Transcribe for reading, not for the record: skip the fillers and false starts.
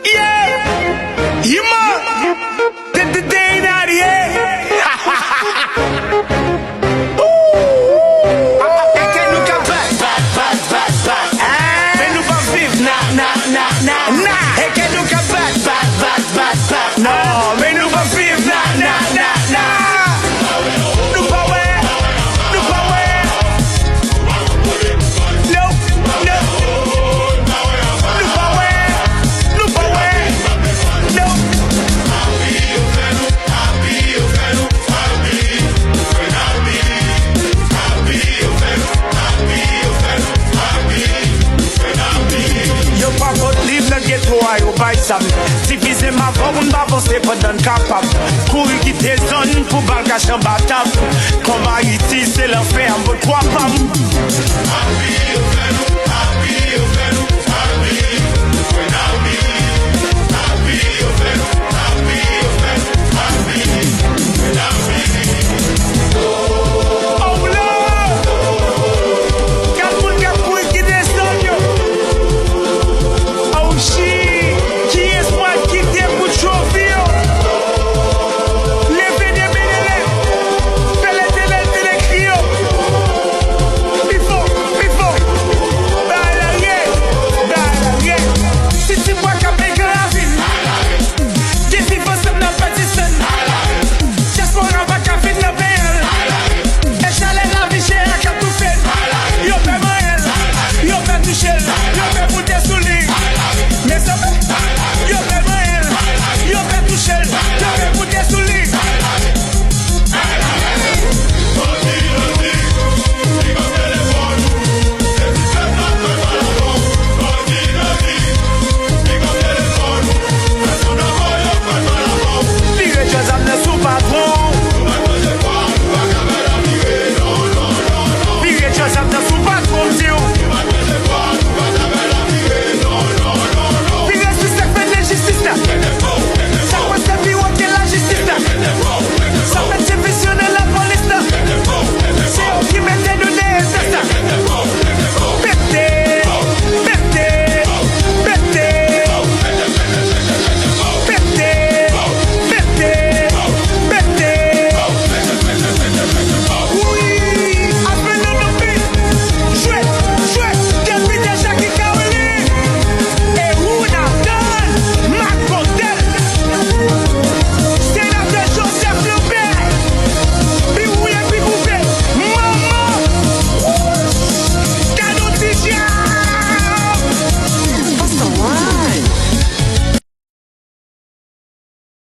Yeah, you man, the day not here. Et que nous qu'à bat. Mais nous pas vivre, nah. Et que nous qu'à bat. Non, mais nous pas vivre, nah. Nous pas ouais. No. Nous pas ouais. No. Yo pas votre livre dans le ghetto à yo bay sam. Diviser ma voix, on va avancer pas d'un capable. Courir quitter zone pour balgacher en batable. Comme Haïti, c'est l'enfer, on veut croire pas.